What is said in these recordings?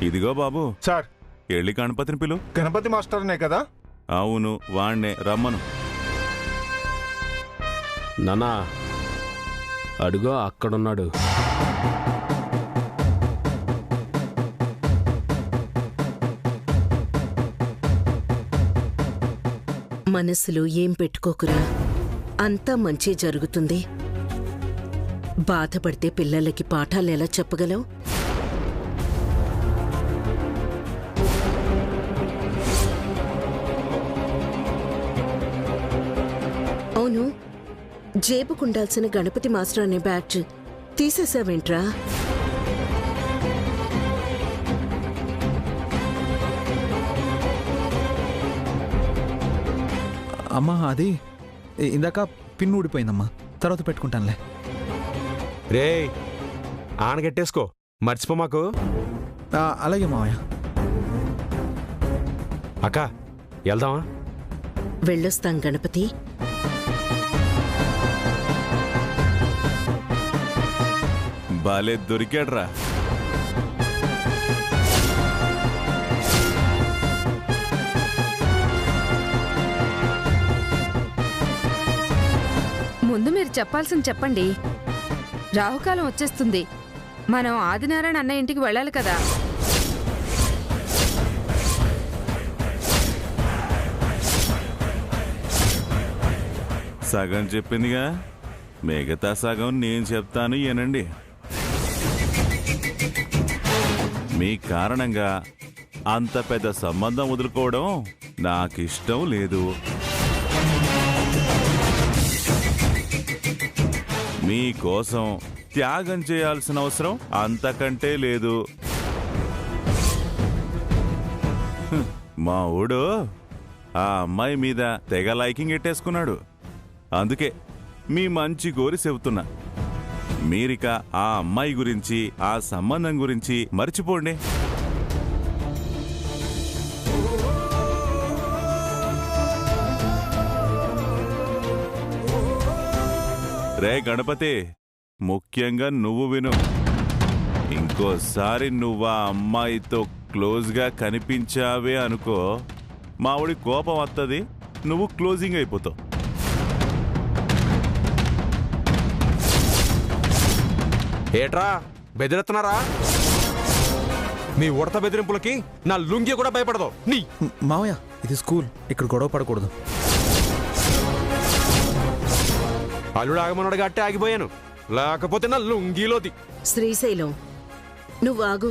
ఇదిగో బాబు. సార్, ఎళ్ళి గణపతిని పిలు. గణపతి మాస్టర్నే కదా? అవును, వాణ్ణే రమ్మను. నానా అడుగో అక్కడున్నాడు. మనసులో ఏం పెట్టుకోకురా, అంతా మంచి జరుగుతుంది. బాధపడితే పిల్లలకి పాఠాలు ఎలా చెప్పగలవు? అవును, జేబుకుండాల్సిన గణపతి మాస్టర్ అనే బ్యాడ్జ్ తీసేసావేంట్రా? అమ్మా, అది ఇందాక పిన్ ఊడిపోయిందమ్మా, తర్వాత పెట్టుకుంటానులే. రే ఆనగట్టేసుకో, మర్చిపో మాకు. అలాగే మావయ్య. అక్క వెళ్దామా? వెళ్ళొస్తాం గణపతి. బాలే దొరికాడ్రా. ముందు మీరు చెప్పాల్సింది చెప్పండి. రాహుకాలం వచ్చేస్తుంది. మనం ఆదినారాయణ అన్న ఇంటికి వెళ్ళాలి కదా. సగం చెప్పిందిగా, మిగతా సగం నేను చెప్తాను ఏనండి. మీ కారణంగా అంత పెద్ద సంబంధం వదులుకోవడం నాకిష్టం లేదు. మీకోసం త్యాగం చేయాల్సిన అవసరం అంతకంటే లేదు. మా ఊడు ఆ అమ్మాయి మీద తెగ లైకింగ్ ఎట్టేసుకున్నాడు. అందుకే మీ మంచి కోరి చెబుతున్నా, మీరిక ఆ అమ్మాయి గురించి, ఆ సంబంధం గురించి మర్చిపోండి. రే గణపతి, ముఖ్యంగా నువ్వు విను. ఇంకోసారి నువ్వు ఆ అమ్మాయితో క్లోజ్గా కనిపించావే అనుకో, మావిడి కోపం వస్తుంది, నువ్వు క్లోజింగ్ అయిపోతావు. ఏట్రా బెదిరెత్తున్నారా? మీ ఉడత బెదిరింపులకి నా లుంగి కూడా భయపడదు. నీ మావయ్య, ఇది స్కూల్, ఇక్కడ గొడవ పడకూడదు. అల్లుడు ఆగమన్నాడు గట్టి ఆగిపోయాను, లేకపోతే నా లుంగిలోది. శ్రీశైలం, నువ్వు ఆగు.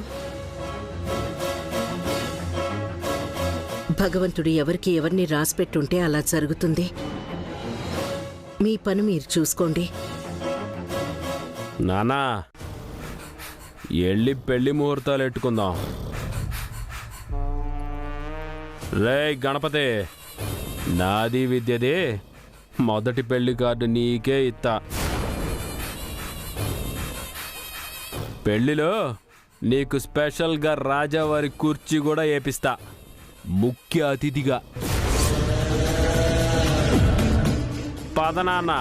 భగవంతుడు ఎవరికి ఎవరిని రాసిపెట్టుంటే అలా జరుగుతుంది. మీ పని మీరు చూసుకోండి. నానా ఎళ్ళి పెళ్లి ముహూర్తాలు ఎట్టుకుందాం. రే గణపతి, నాది విద్యది, మొదటి పెళ్లి కార్డు నీకే ఇత్తా. పెళ్లిలో నీకు స్పెషల్గా రాజావారి కుర్చీ కూడా వేపిస్తా, ముఖ్య అతిథిగా. పద నాన్న.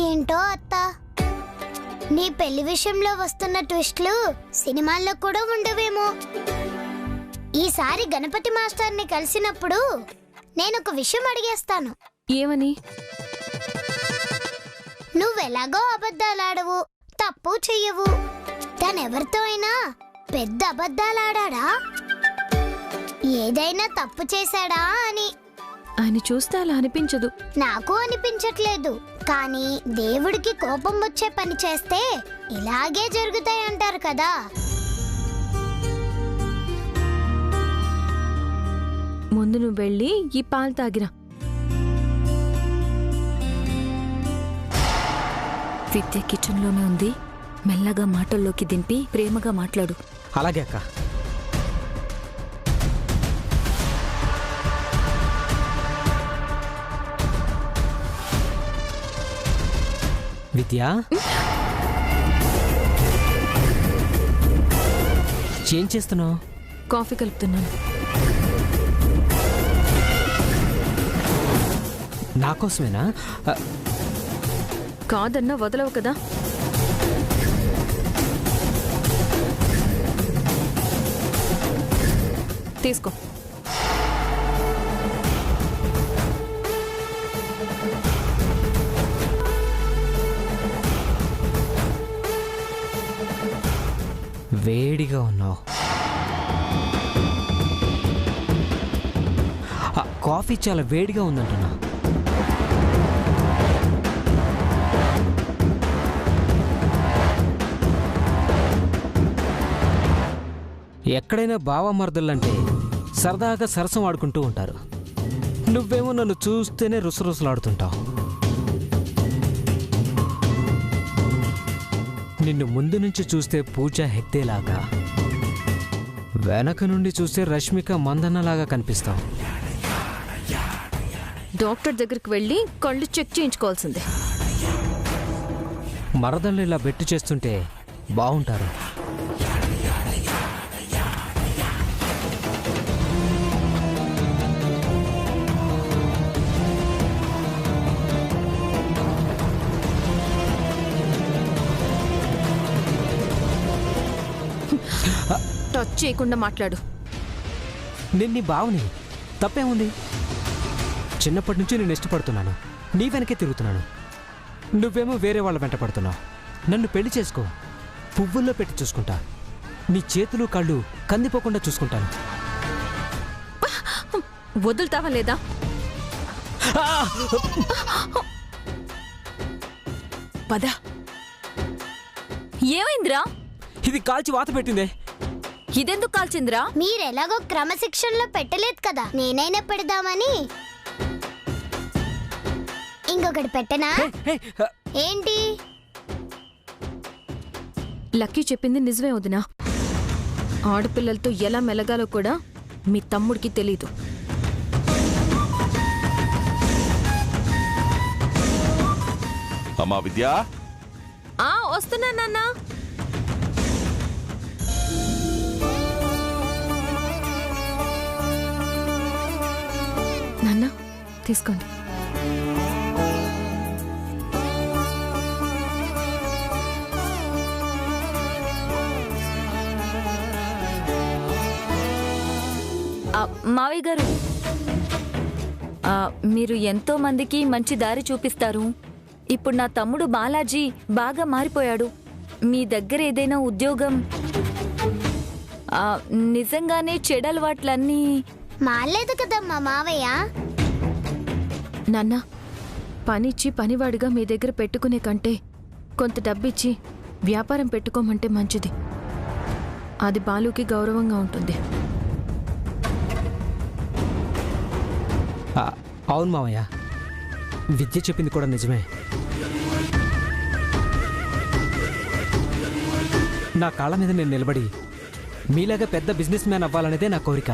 ఏంటో అత్త, నీ పెళ్లి విషయంలో వస్తున్న ట్విస్ట్లు సినిమాల్లో కూడా ఉండవేమో. ఈసారి గణపతి మాస్టర్ని కలిసినప్పుడు నేనొక విషయం అడిగేస్తాను. ఏమని? నువ్వెలాగో అబద్ధాలాడవు, తప్పు చెయ్యవు. తనెవరితో అయినా పెద్ద అబద్ధాలాడా? ఏదైనా తప్పు చేశాడా అని. ఆయన చూస్తే అలా అనిపించదు. నాకు అనిపించట్లేదు, కానీ దేవుడికి కోపం వచ్చే పని చేస్తే ఇలాగే జరుగుతాయంటారు కదా. ముందు నువ్వు వెళ్ళి ఈ పాలు తాగిరా. విద్య కిచెన్లోనే ఉంది, మెల్లగా మాటల్లోకి దింపి ప్రేమగా మాట్లాడు. అలాగే అక్క. విద్యా, ఏం చేస్తున్నావు? కాఫీ కలుపుతున్నాను. నా కోసమేనా? కాదన్నా వదలవు కదా. తీసుకో. వేడిగా ఉన్నావు. కాఫీ చాలా వేడిగా ఉందంటున్నా. ఎక్కడైనా బావమర్దలంటే సరదాగా సరసం ఆడుకుంటూ ఉంటారు. నువ్వేమో నన్ను చూస్తేనే రుసరుసలాడుతుంటావు. నిన్ను ముందు నుంచి చూస్తే పూజా హెగ్దేలాగా, వెనక నుండి చూస్తే రష్మిక మందన్నలాగా కనిపిస్తావు. డాక్టర్ దగ్గరికి వెళ్ళి కళ్ళు చెక్ చేయించుకోవాల్సిందే. మరదళ్ళు ఇలా బెట్టు చేస్తుంటే బాగుంటారు. టచ్ చేయకుండా మాట్లాడు. నిన్ని బావుని, తప్పేముంది? చిన్నప్పటి నుంచి నేను ఇష్టపడుతున్నాను, నీ వెనకే తిరుగుతున్నాను. నువ్వేమో వేరే వాళ్ళ వెంట పడుతున్నావు. నన్ను పెళ్లి చేసుకో, పువ్వుల్లో పెట్టి చూసుకుంటా. నీ చేతులు కళ్ళు కందిపోకుండా చూసుకుంటాను. వదులుతావా లేదా? పద. ఏమైందిరా? ఇది కాల్చి వాత పెట్టిందే. ఇదెందుకు కాల్చిందిరా? మీరెలాగో క్రమశిక్షణలో పెట్టలేదు కదా, నేనైనా పెడదామని. ఇంకొకటి పెట్టనా? ఏంటి? లక్కీ చెప్పింది నిజమే వదినా. ఆడపిల్లలతో ఎలా మెలగాలో కూడా మీ తమ్ముడికి తెలీదు. అమ్మా విద్య. వస్తున్నా నాన్న. నాన్న తీసుకోండి. మావయ్య గారు, మీరు ఎంతో మందికి మంచి దారి చూపిస్తారు. ఇప్పుడు నా తమ్ముడు బాలాజీ బాగా మారిపోయాడు. మీ దగ్గర ఏదైనా ఉద్యోగం, నిజంగానే చెడలవాట్లన్నీ మాలేదు కదా మా మావయ్య. నాన్న, పనిచ్చి పనివాడిగా మీ దగ్గర పెట్టుకునే కంటే కొంత డబ్బిచ్చి వ్యాపారం పెట్టుకోమంటే మంచిది. అది బాలుకి గౌరవంగా ఉంటుంది. అవును మావయ్య, విద్య చెప్పింది కూడా నిజమే. నా కాళ్ళ మీద నేను నిలబడి మీలాగా పెద్ద బిజినెస్ మ్యాన్ అవ్వాలనేదే నా కోరిక.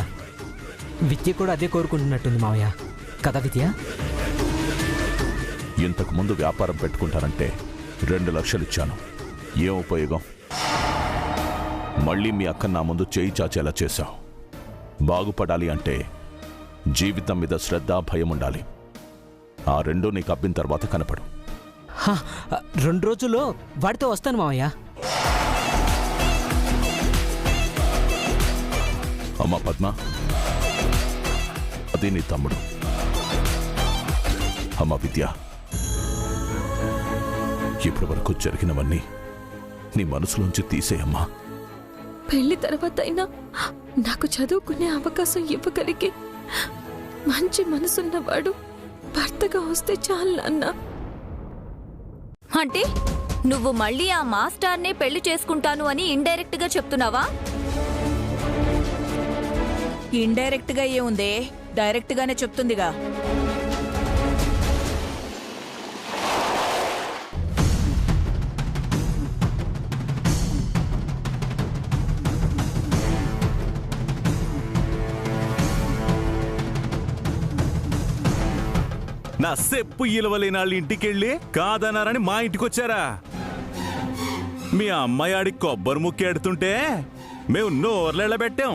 విద్య కూడా అదే కోరుకుంటున్నట్టుంది మావయ్య, కదా విద్య? ఇంతకు ముందు వ్యాపారం పెట్టుకుంటానంటే 2 లక్షలు ఇచ్చాను. ఏం ఉపయోగం? మళ్ళీ మీ అక్క నా ముందు చేయి చాచేలా చేశావు. బాగుపడాలి అంటే జీవితం మీద శ్రద్ధ, భయం ఉండాలి. ఆ రెండూ నీకు అబ్బిన తర్వాత కనపడు. 2 రోజుల్లో వాడితో వస్తాను మావయ్య. అమ్మా పద్మ, అది నీ తమ్ముడు. అమ్మ విద్య, ఇప్పటి వరకు జరిగినవన్నీ నీ మనసులోంచి తీసేయమ్మా. పెళ్లి తర్వాత అయినా నాకు చదువుకునే అవకాశం ఇవ్వగలిగే మంచి మనసున్నవాడు భర్తగా వస్తే చాలు నాన్న. అంటే నువ్వు మళ్ళీ ఆ మాస్టర్నే పెళ్లి చేసుకుంటాను అని ఇండైరెక్ట్ గా చెప్తున్నావా? ఇండైరెక్ట్ గా ఏముందే, డైరెక్ట్ గానే చెప్తుందిగా. నా సెప్పు ఇలవలేని వాళ్ళ ఇంటికెళ్ళి కాదన్నారని మా ఇంటికొచ్చారా? మీ అమ్మాయి ఆడి కొబ్బరి ముక్కెడుతుంటే మేము నోర్లెళ్ళబెట్టాం.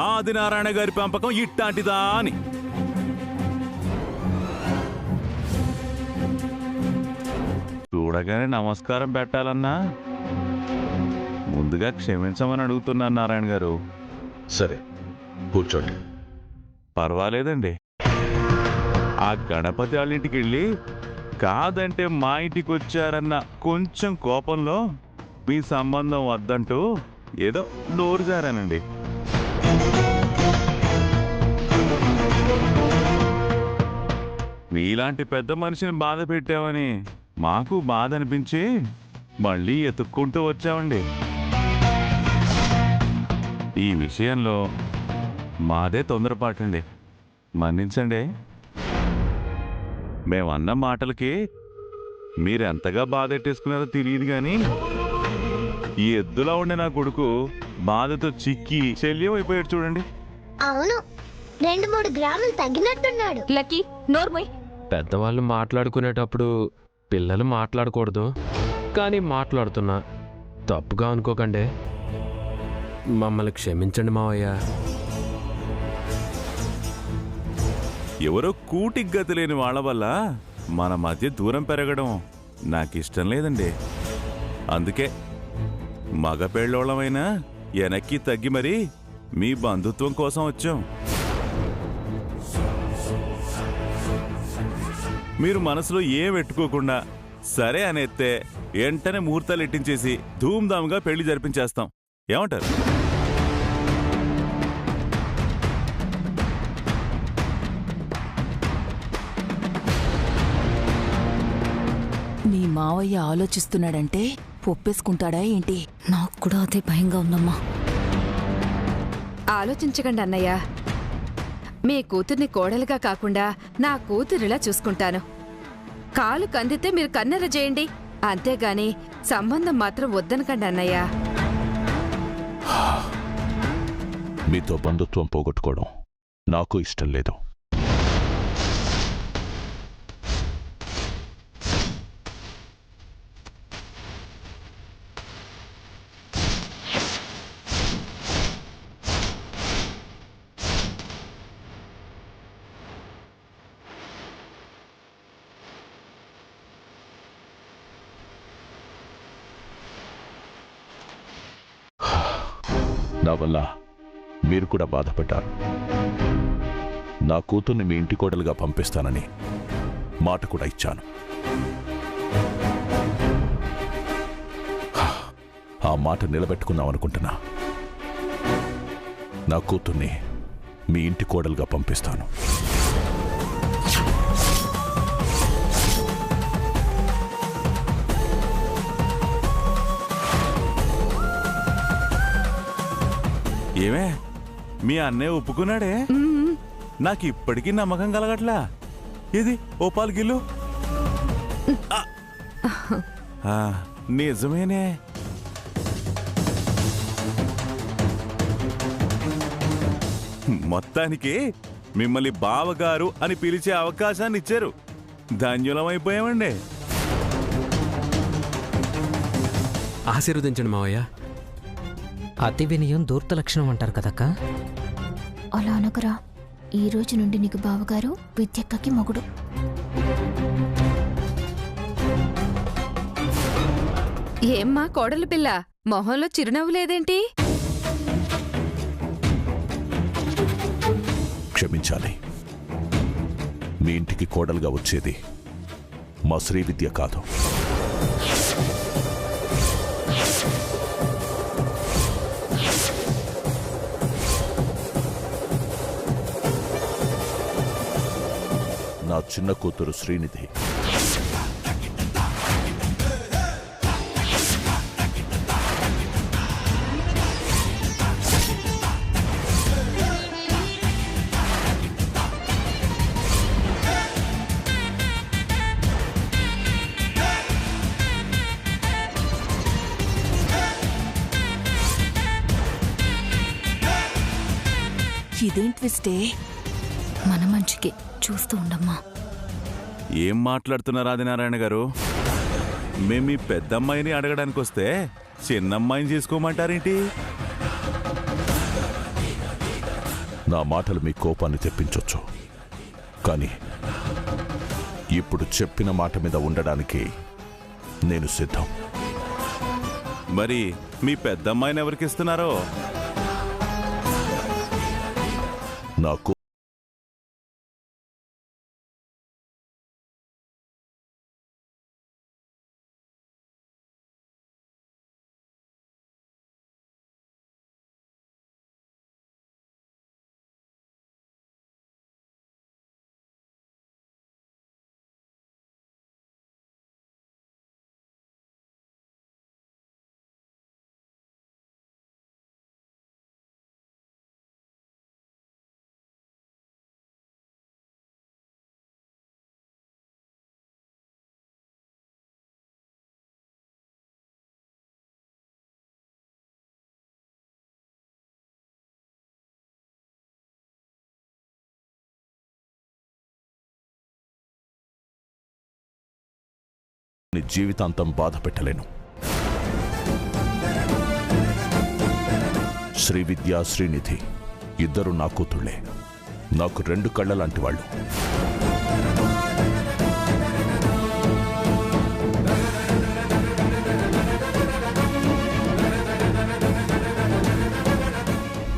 ఆదినారాయణ గారి పెంపకం ఇట్టాంటిదా అని. చూడగానే నమస్కారం పెట్టాలన్నా ముందుగా క్షమించమని అడుగుతున్నాను నారాయణ గారు. సరే, కూర్చోండి. పర్వాలేదండి. ఆ గణపతి వాళ్ళ ఇంటికి వెళ్ళి కాదంటే మా ఇంటికి వచ్చారన్న కొంచెం కోపంలో మీ సంబంధం వద్దంటూ ఏదో నోరు జారానండి. మీలాంటి పెద్ద మనిషిని బాధ పెట్టామని మాకు బాధ అనిపించి మళ్ళీ ఎత్తుక్కుంటూ వచ్చామండి. ఈ విషయంలో మాదే తొందరపాటండి, మన్నించండి. మేమన్న మాటలకి మీరెంతగా బాధెట్టేసుకున్నారో తెలియదు కానీ ఈ ఎద్దులా ఉండే నా కొడుకు బాధతో చిక్కి శల్యం అయిపోయాడు చూడండి. అవును, 2-3 గ్రాములు తగ్గినట్టున్నాడు. లక్కీ నోర్మోయ్. పెద్దవాళ్ళు మాట్లాడుకునేటప్పుడు పిల్లలు మాట్లాడకూడదు, కానీ మాట్లాడుతున్నా. తప్పుగా అనుకోకండి. మమ్మల్ని క్షమించండి మావయ్య. ఎవరో కూటికి గతి లేని వాళ్ళ వల్ల మన మధ్య దూరం పెరగడం నాకిష్టం లేదండి. అందుకే మగ పెళ్ళోళ్ళమైనా వెనక్కి తగ్గి మరీ మీ బంధుత్వం కోసం వచ్చాం. మీరు మనసులో ఏం పెట్టుకోకుండా సరే అనేస్తే వెంటనే ముహూర్తాలు ఎట్టించేసి ధూమ్ధామ్గా పెళ్లి జరిపించేస్తాం. ఏమంటారు? మీ మావయ్య ఆలోచిస్తున్నాడంటే ఒప్పేసుకుంటాడా ఏంటి? నాకు కూడా అదే భయంగా ఉందమ్మా. ఆలోచించకండి అన్నయ్య. మీ కూతుర్ని కోడలుగా కాకుండా నా కూతురిలా చూసుకుంటాను. కాలు కందితే మీరు కన్నెర చేయండి, అంతేగాని సంబంధం మాత్రం వద్దనకండి అన్నయ్య. మీతో బంధుత్వం పోగొట్టుకోవడం నాకు ఇష్టం లేదు. నా వల్ల మీరు కూడా బాధపడ్డారు. నా కూతుర్ని మీ ఇంటి కోడలుగా పంపిస్తానని మాట కూడా ఇచ్చాను. ఆ మాట నిలబెట్టుకుందాం అనుకుంటున్నా. నా కూతుర్ని మీ ఇంటి కోడలుగా పంపిస్తాను. ఏమే మీ అన్నయ్య ఒప్పుకున్నాడే? నాకు ఇప్పటికీ నమ్మకం కలగట్లా. ఇది ఓ పాలు గిల్లు. నిజమేనే. మొత్తానికి మిమ్మల్ని బావగారు అని పిలిచే అవకాశాన్ని ఇచ్చారు. ధన్యులమైపోయామండి. ఆశీర్వదించండి మావయ్య. అతి వినయం దూర్త లక్షణం అంటారు కదక్క. అలా అనకరా. ఈ రోజు నుండి నీకు బావగారు, విద్యక్కకి మొగుడు. ఏమ్మా కోడలు పిల్ల, మొహంలో చిరునవ్వు లేదేంటి? క్షమించాలి. మీ ఇంటికి కోడలుగా వచ్చేది మా శ్రీవిద్య కాదు. నా చిన్న కూతురు శ్రీనిధి. ఇదేం ట్విస్టే? మన మంచికి చూస్తూ ఉండమ్మా. ఏం మాట్లాడుతున్నారు ఆదినారాయణ గారు? మేము మీ పెద్దమ్మాయిని అడగడానికి వస్తే చిన్నమ్మాయిని చేసుకోమంటారేంటి? నా మాటలు మీ కోపాన్ని తెప్పించొచ్చు, కానీ ఇప్పుడు చెప్పిన మాట మీద ఉండడానికి నేను సిద్ధం. మరి మీ పెద్దమ్మాయిని ఎవరికిస్తున్నారో? నాకు జీవితాంతం బాధ పెట్టలేను. శ్రీవిద్య, శ్రీనిధి ఇద్దరు నా కూతుళ్లే. నాకు 2 కళ్ళ లాంటి వాళ్ళు.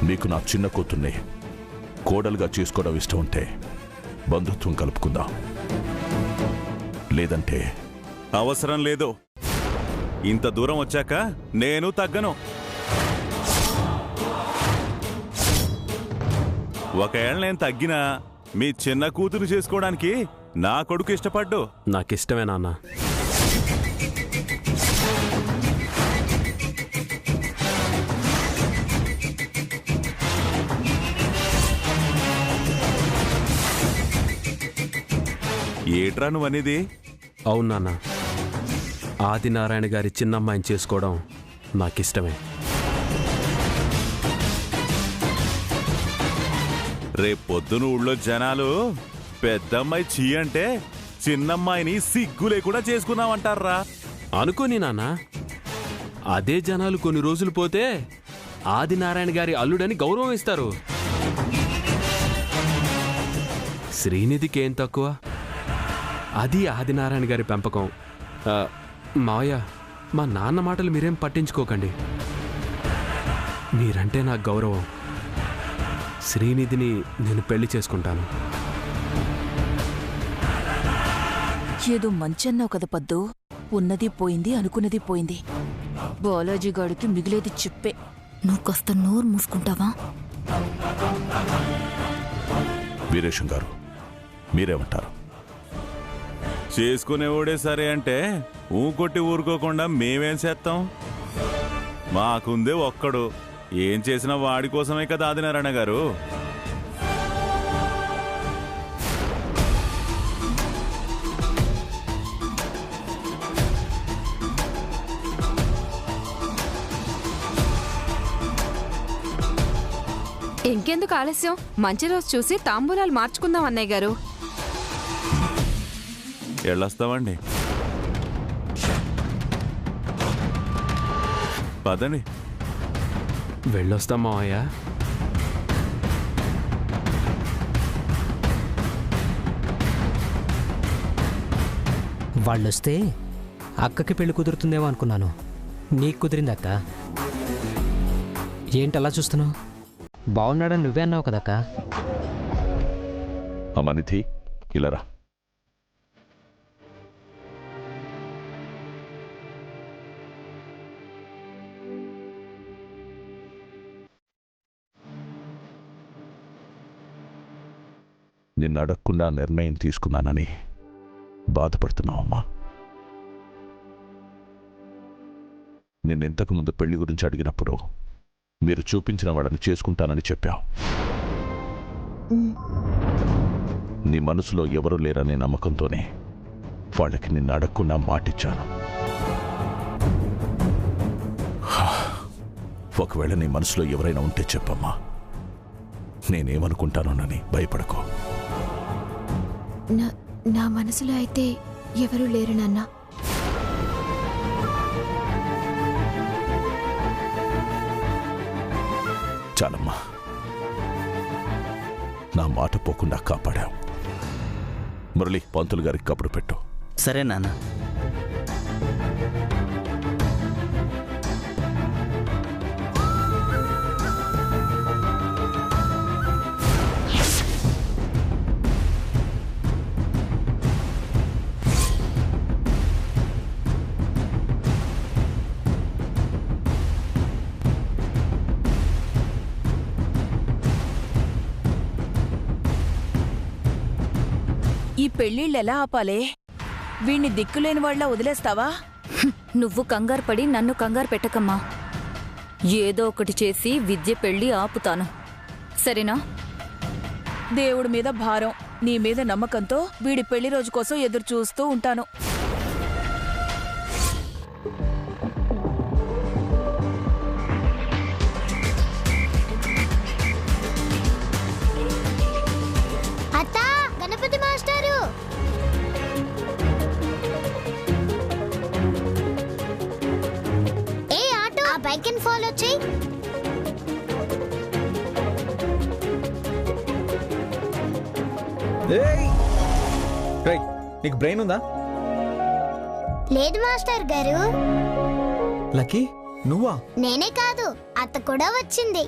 మీకు నా చిన్న కూతుర్నే కోడలుగా చేసుకోవడం ఇష్టం ఉంటే బంధుత్వం కలుపుకుందాం. లేదంటే అవసరం లేదు. ఇంత దూరం వచ్చాక నేను తగ్గను. ఒకవేళ నేను తగ్గినా మీ చిన్న కూతురు చేసుకోవడానికి నా కొడుకు ఇష్టపడ్డు. నాకిష్టమే నాన్న. ఏట్రా నువ్వనేది? అవును నాన్న, ఆదినారాయణ గారి చిన్నమ్మాయిని చేసుకోవడం నాకిష్టమే. రేపొద్దున ఊళ్ళో జనాలు పెద్దమ్మాయి చీ అంటే చిన్నమ్మాయిని సిగ్గు లేకుండా చేసుకున్నామంటారా? అనుకోని నాన్న, అదే జనాలు కొన్ని రోజులు పోతే ఆదినారాయణ గారి అల్లుడని గౌరవం ఇస్తారు. శ్రీనిధికి ఏం తక్కువ? అది ఆదినారాయణ గారి పెంపకం. మావయ్య, మా నాన్న మాటలు మీరేం పట్టించుకోకండి. మీరంటే నాకు గౌరవం. శ్రీనిధిని నేను పెళ్లి చేసుకుంటాను. ఏదో మంచన్నావు కదా పద్దు. ఉన్నది పోయింది, అనుకున్నది పోయింది. బాలాజీ గాడికి మిగిలేది చెప్పే. నువ్వు కాస్త నోరు మూసుకుంటావా? వీరేశం గారు, మీరేమంటారు? చేసుకునేవాడే సరే అంటే ఊకొట్టి ఊరుకోకుండా మేమేం చేస్తాం? మాకుందే ఒక్కడు. ఏం చేసినా వాడి కోసమే కదా ఆదినారాయణ గారు. ఇంకెందుకు ఆలస్యం? మంచి రోజు చూసి తాంబూలాలు మార్చుకుందాం అన్నయ్య గారు. వెళ్ళొస్తామండి. పదండి. వెళ్ళొస్తాం మావయ్య. వాళ్ళొస్తే అక్కకి పెళ్లి కుదురుతుందేమో అనుకున్నాను. నీకు కుదిరింది అక్క. ఏంటి అలా చూస్తున్నావు? బాగున్నాడని నువ్వే అన్నావు కదక్క. అమనిధి, ఇలారా. నిన్ను అడగకుండా నిర్ణయం తీసుకున్నానని బాధపడుతున్నావమ్మా. నిన్నెంతకు ముందు పెళ్లి గురించి అడిగినప్పుడు మీరు చూపించిన వాడిని చేసుకుంటానని చెప్పావు. నీ మనసులో ఎవరు లేరనే నమ్మకంతోనే వాళ్ళకి నిన్ను అడగకుండా మాటిచ్చాను. ఒకవేళ నీ మనసులో ఎవరైనా ఉంటే చెప్పమ్మా. నేనేమనుకుంటానోనని భయపడకో. నా మనసులో అయితే ఎవరూ లేరు నాన్న. చాలమ్మా, నా మాట పోకుండా కాపాడావు. మురళి, పంతులు గారికి కబురు పెట్టు. సరే నాన్న. ఈ పెళ్ళిళ్ళెలా ఆపాలే? వీణ్ణి దిక్కులేని వాళ్ళ వదిలేస్తావా? నువ్వు కంగారు పడి నన్ను కంగారు పెట్టకమ్మా. ఏదో ఒకటి చేసి విద్య పెళ్లి ఆపుతాను, సరేనా? దేవుడి మీద భారం, నీ మీద నమ్మకంతో వీడి పెళ్లి రోజు కోసం ఎదురు చూస్తూ ఉంటాను. అత్త, గణపతి మాస్టారు. ఏ ఆటో, ఆ బైక్ ని ఫాలో చేయి. రైట్, నీకు బ్రెయిన్ ఉందా? లేదు మాస్టర్ గారు. లక్కీ, నువ్వా? నేనే కాదు, అత్త కూడా వచ్చింది.